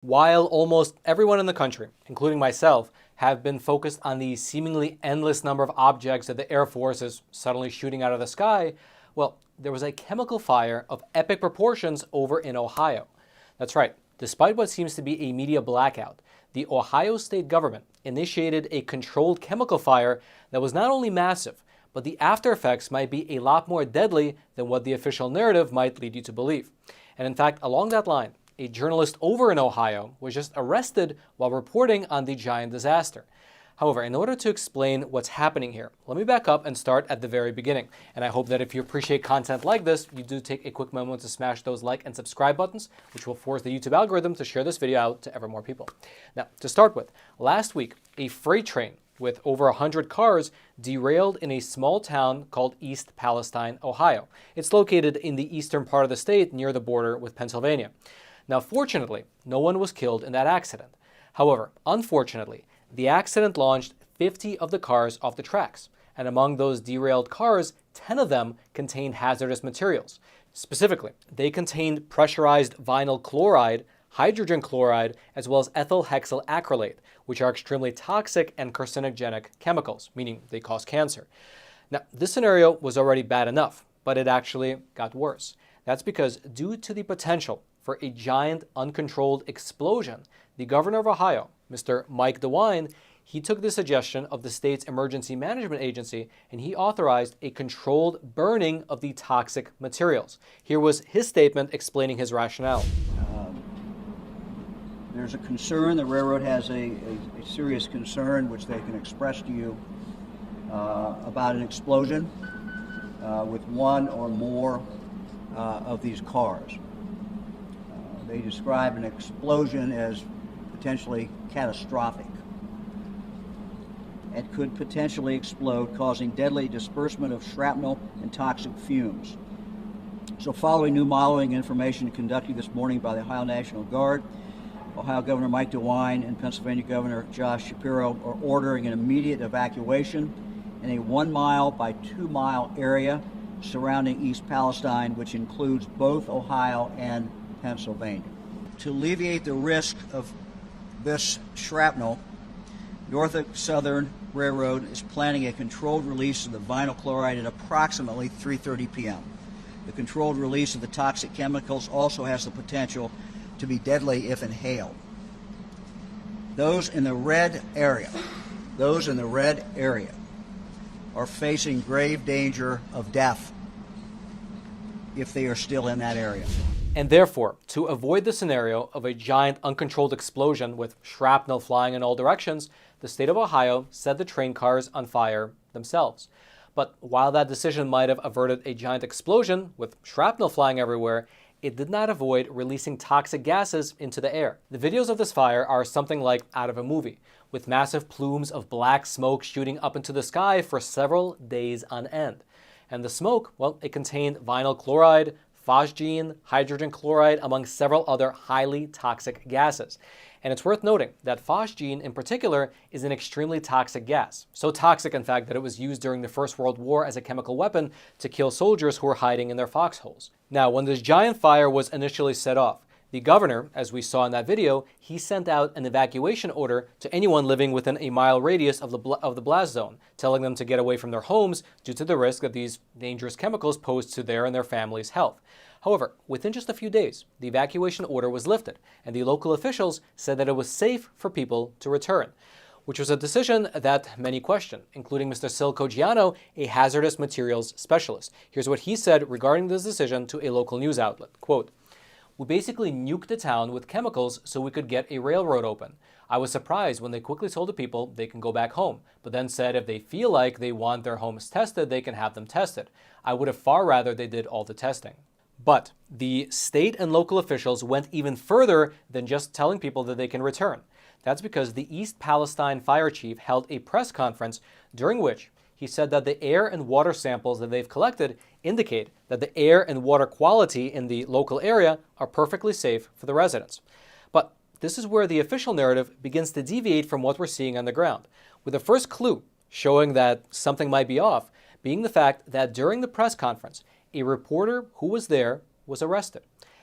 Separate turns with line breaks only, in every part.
While almost everyone in the country, including myself, have been focused on the seemingly endless number of objects that the Air Force is suddenly shooting out of the sky, well, there was a chemical fire of epic proportions over in Ohio. That's right, despite what seems to be a media blackout, the Ohio state government initiated a controlled chemical fire that was not only massive, but the after effects might be a lot more deadly than what the official narrative might lead you to believe. And in fact, along that line, a journalist over in Ohio was just arrested while reporting on the giant disaster. However, in order to explain what's happening here, let me back up and start at the very beginning. And I hope that if you appreciate content like this, you do take a quick moment to smash those like and subscribe buttons, which will force the YouTube algorithm to share this video out to ever more people. Now, to start with, last week, a freight train with over 100 cars derailed in a small town called East Palestine, Ohio. It's located in the eastern part of the state near the border with Pennsylvania. Now, fortunately, no one was killed in that accident. However, unfortunately, the accident launched 50 of the cars off the tracks. And among those derailed cars, 10 of them contained hazardous materials. Specifically, they contained pressurized vinyl chloride, hydrogen chloride, as well as ethyl hexyl acrylate, which are extremely toxic and carcinogenic chemicals, meaning they cause cancer. Now, this scenario was already bad enough, but it actually got worse. That's because due to the potential for a giant uncontrolled explosion, the governor of Ohio, Mr. Mike DeWine, he took the suggestion of the state's emergency management agency and he authorized a controlled burning of the toxic materials. Here was his statement explaining his rationale.
There's a concern, the railroad has a serious concern which they can express to you about an explosion with one or more of these cars. They describe an explosion as potentially catastrophic. It could potentially explode, causing deadly disbursement of shrapnel and toxic fumes. So following new modeling information conducted this morning by the Ohio National Guard, Ohio Governor Mike DeWine and Pennsylvania Governor Josh Shapiro are ordering an immediate evacuation in a 1 mile by 2 mile area surrounding East Palestine, which includes both Ohio and Pennsylvania. To alleviate the risk of this shrapnel, Norfolk Southern Railroad is planning a controlled release of the vinyl chloride at approximately 3:30 p.m. The controlled release of the toxic chemicals also has the potential to be deadly if inhaled. Those in the red area are facing grave danger of death if they are still in that area.
And therefore, to avoid the scenario of a giant uncontrolled explosion with shrapnel flying in all directions, the state of Ohio set the train cars on fire themselves. But while that decision might have averted a giant explosion with shrapnel flying everywhere, it did not avoid releasing toxic gases into the air. The videos of this fire are something like out of a movie, with massive plumes of black smoke shooting up into the sky for several days on end. And the smoke, well, it contained vinyl chloride, phosgene, hydrogen chloride, among several other highly toxic gases. And it's worth noting that phosgene in particular is an extremely toxic gas. So toxic, in fact, that it was used during the First World War as a chemical weapon to kill soldiers who were hiding in their foxholes. Now, when this giant fire was initially set off, the governor, as we saw in that video, he sent out an evacuation order to anyone living within a mile radius of the blast zone, telling them to get away from their homes due to the risk that these dangerous chemicals posed to their and their families' health. However, within just a few days, the evacuation order was lifted, and the local officials said that it was safe for people to return, which was a decision that many questioned, including Mr. Sil Coggiano, a hazardous materials specialist. Here's what he said regarding this decision to a local news outlet. Quote, "We basically nuked the town with chemicals so we could get a railroad open. I was surprised when they quickly told the people they can go back home, but then said if they feel like they want their homes tested, they can have them tested. I would have far rather they did all the testing." But the state and local officials went even further than just telling people that they can return. That's because the East Palestine fire chief held a press conference during which he said that the air and water samples that they've collected indicate that the air and water quality in the local area are perfectly safe for the residents. But this is where the official narrative begins to deviate from what we're seeing on the ground, with the first clue showing that something might be off being the fact that during the press conference, a reporter who was there was arrested.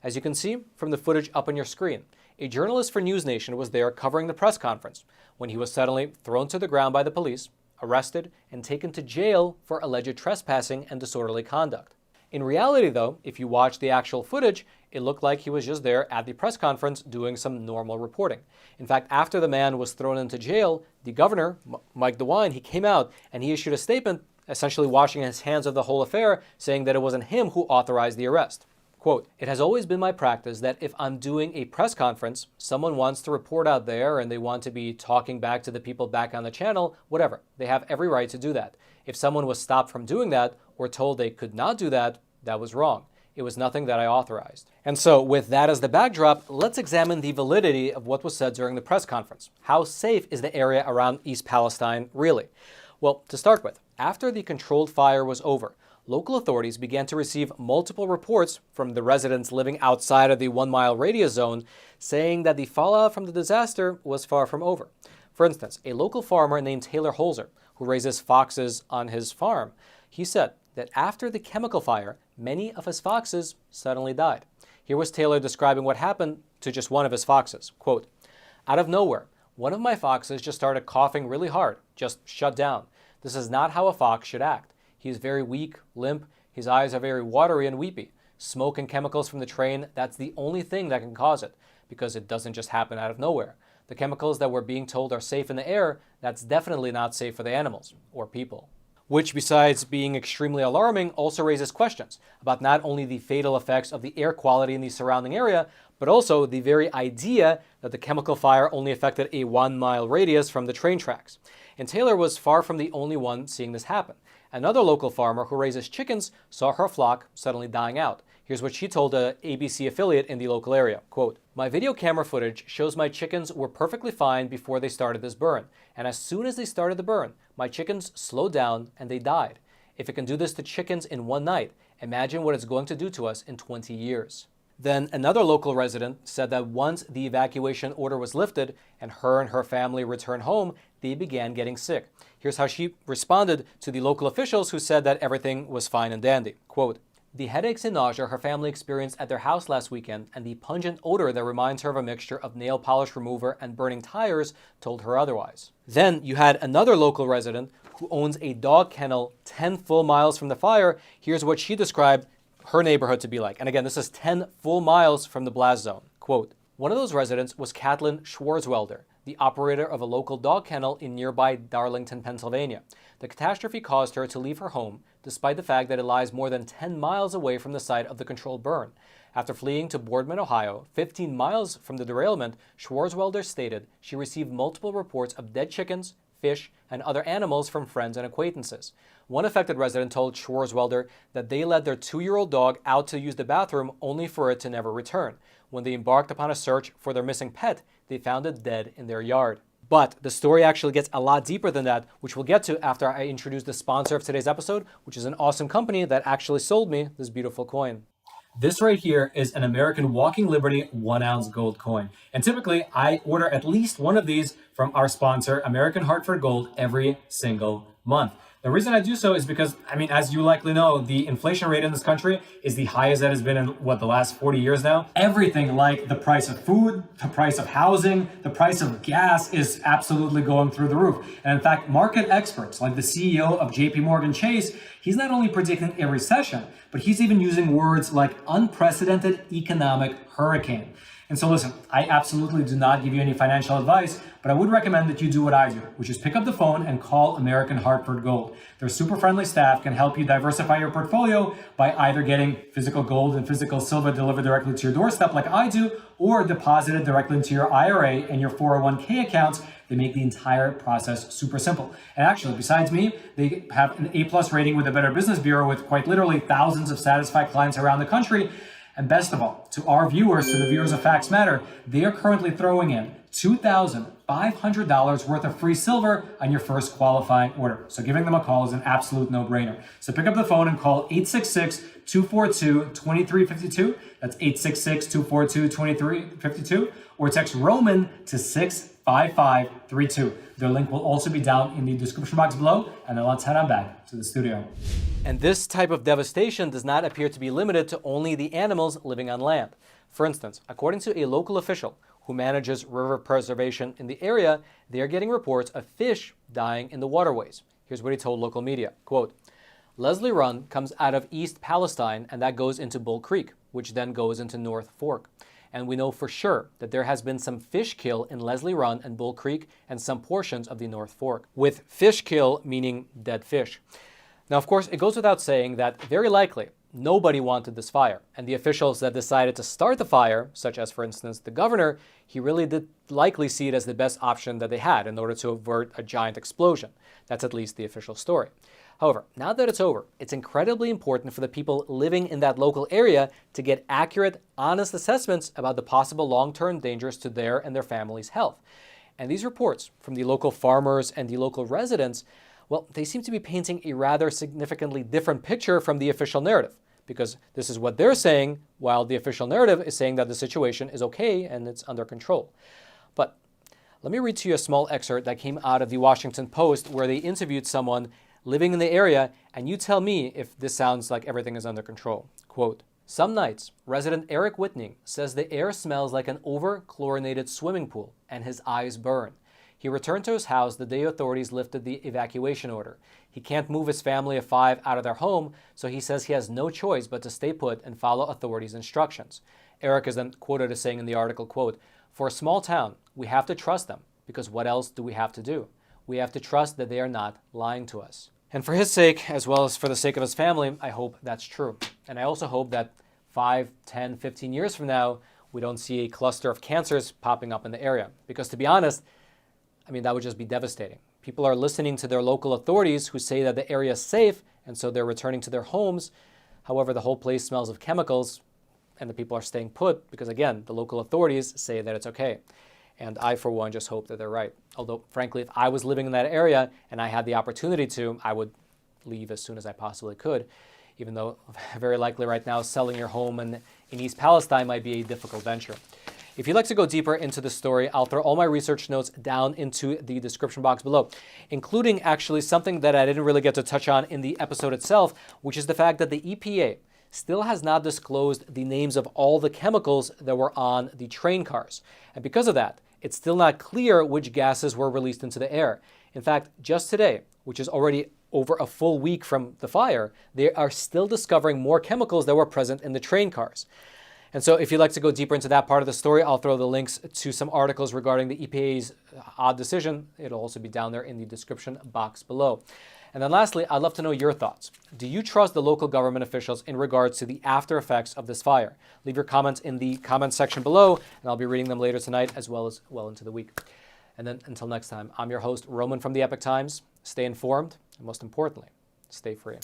As you can see from the footage up on your screen, A journalist for News Nation was there covering the press conference when he was suddenly thrown to the ground by the police, arrested, and taken to jail for alleged trespassing and disorderly conduct. In reality, though, if you watch the actual footage, it looked like he was just there at the press conference doing some normal reporting. In fact, after the man was thrown into jail, the governor, Mike DeWine, he came out and he issued a statement essentially washing his hands of the whole affair, saying that it wasn't him who authorized the arrest. Quote, "It has always been my practice that if I'm doing a press conference, someone wants to report out there and they want to be talking back to the people back on the channel, whatever. They have every right to do that. If someone was stopped from doing that or told they could not do that, that was wrong. It was nothing that I authorized." And so, with that as the backdrop, let's examine the validity of what was said during the press conference. How safe is the area around East Palestine, really? Well, to start with, after the controlled fire was over, local authorities began to receive multiple reports from the residents living outside of the 1-mile radius zone saying that the fallout from the disaster was far from over. For instance, a local farmer named Taylor Holzer, who raises foxes on his farm, he said that after the chemical fire, many of his foxes suddenly died. Here was Taylor describing what happened to just one of his foxes. Quote, "Out of nowhere, one of my foxes just started coughing really hard, just shut down. This is not how a fox should act. He is very weak, limp, his eyes are very watery and weepy. Smoke and chemicals from the train, that's the only thing that can cause it, because it doesn't just happen out of nowhere. The chemicals that we're being told are safe in the air, that's definitely not safe for the animals or people." Which, besides being extremely alarming, also raises questions about not only the fatal effects of the air quality in the surrounding area, but also the very idea that the chemical fire only affected a 1-mile radius from the train tracks. And Taylor was far from the only one seeing this happen. Another local farmer who raises chickens saw her flock suddenly dying out. Here's what she told a ABC affiliate in the local area. Quote, "My video camera footage shows my chickens were perfectly fine before they started this burn. And as soon as they started the burn, my chickens slowed down and they died. If it can do this to chickens in one night, imagine what it's going to do to us in 20 years. Then another local resident said that once the evacuation order was lifted and her family returned home, they began getting sick. Here's how she responded to the local officials who said that everything was fine and dandy. Quote, "The headaches and nausea her family experienced at their house last weekend and the pungent odor that reminds her of a mixture of nail polish remover and burning tires told her otherwise." Then you had another local resident who owns a dog kennel 10 full miles from the fire. Here's what she described her neighborhood to be like. And again, this is 10 full miles from the blast zone. Quote, "One of those residents was Kathleen Schwarzwelder, the operator of a local dog kennel in nearby Darlington, Pennsylvania. The catastrophe caused her to leave her home, despite the fact that it lies more than 10 miles away from the site of the controlled burn. After fleeing to Boardman, Ohio, 15 miles from the derailment, Schwarzwelder stated she received multiple reports of dead chickens, fish, and other animals from friends and acquaintances. One affected resident told Schwarzwelder that they let their 2-year-old dog out to use the bathroom only for it to never return. When they embarked upon a search for their missing pet, they found it dead in their yard." But the story actually gets a lot deeper than that, which we'll get to after I introduce the sponsor of today's episode, which is an awesome company that actually sold me this beautiful coin. This right here is an American Walking Liberty 1-ounce gold coin. And typically, I order at least one of these from our sponsor, American Hartford Gold, every single month. The reason I do so is because, as you likely know, the inflation rate in this country is the highest that has been in, the last 40 years now. Everything like the price of food, the price of housing, the price of gas is absolutely going through the roof. And in fact, market experts like the CEO of JP Morgan Chase, he's not only predicting a recession, but he's even using words like unprecedented economic hurricane. And so listen, I absolutely do not give you any financial advice, but I would recommend that you do what I do, which is pick up the phone and call American Hartford Gold. Their super friendly staff can help you diversify your portfolio by either getting physical gold and physical silver delivered directly to your doorstep like I do, or deposited directly into your IRA and your 401k accounts. They make the entire process super simple. And actually, besides me, they have an A+ rating with the Better Business Bureau with quite literally thousands of satisfied clients around the country. And best of all, to our viewers, to the viewers of Facts Matter, they are currently throwing in $2,500 worth of free silver on your first qualifying order. So giving them a call is an absolute no-brainer. So pick up the phone and call 866-242-2352. That's 866-242-2352. Or text Roman to 65532. Their link will also be down in the description box below. And then let's head on back to the studio. And this type of devastation does not appear to be limited to only the animals living on land. For instance, according to a local official, who manages river preservation in the area, they are getting reports of fish dying in the waterways. Here's what he told local media, quote, Leslie Run comes out of East Palestine and that goes into Bull Creek, which then goes into North Fork. And we know for sure that there has been some fish kill in Leslie Run and Bull Creek and some portions of the North Fork, with fish kill meaning dead fish. Now, of course, it goes without saying that very likely nobody wanted this fire, and the officials that decided to start the fire, such as, for instance, the governor, he really did likely see it as the best option that they had in order to avert a giant explosion. That's at least the official story. However, now that it's over, it's incredibly important for the people living in that local area to get accurate, honest assessments about the possible long-term dangers to their and their family's health. And these reports from the local farmers and the local residents, well, they seem to be painting a rather significantly different picture from the official narrative, because this is what they're saying, while the official narrative is saying that the situation is okay and it's under control. But let me read to you a small excerpt that came out of the Washington Post, where they interviewed someone living in the area, and you tell me if this sounds like everything is under control. Quote, some nights, resident Eric Whitney says the air smells like an over-chlorinated swimming pool, and his eyes burn. He returned to his house the day authorities lifted the evacuation order. He can't move his family of 5 out of their home, so he says he has no choice but to stay put and follow authorities' instructions. Eric is then quoted as saying in the article, quote, for a small town, we have to trust them, because what else do we have to do? We have to trust that they are not lying to us. And for his sake, as well as for the sake of his family, I hope that's true. And I also hope that 5, 10, 15 years from now, we don't see a cluster of cancers popping up in the area. Because to be honest, I mean, that would just be devastating. People are listening to their local authorities who say that the area is safe, and so they're returning to their homes. However, the whole place smells of chemicals, and the people are staying put because, again, the local authorities say that it's okay. And I, for one, just hope that they're right. Although, frankly, if I was living in that area and I had the opportunity to, I would leave as soon as I possibly could, even though very likely right now selling your home in East Palestine might be a difficult venture. If you'd like to go deeper into the story, I'll throw all my research notes down into the description box below, including actually something that I didn't really get to touch on in the episode itself, which is the fact that the EPA still has not disclosed the names of all the chemicals that were on the train cars. And because of that, it's still not clear which gases were released into the air. In fact, just today, which is already over a full week from the fire, they are still discovering more chemicals that were present in the train cars. And so if you'd like to go deeper into that part of the story, I'll throw the links to some articles regarding the EPA's odd decision. It'll also be down there in the description box below. And then lastly, I'd love to know your thoughts. Do you trust the local government officials in regards to the after effects of this fire? Leave your comments in the comments section below, and I'll be reading them later tonight as well as well into the week. And then until next time, I'm your host, Roman from the Epic Times. Stay informed, and most importantly, stay free.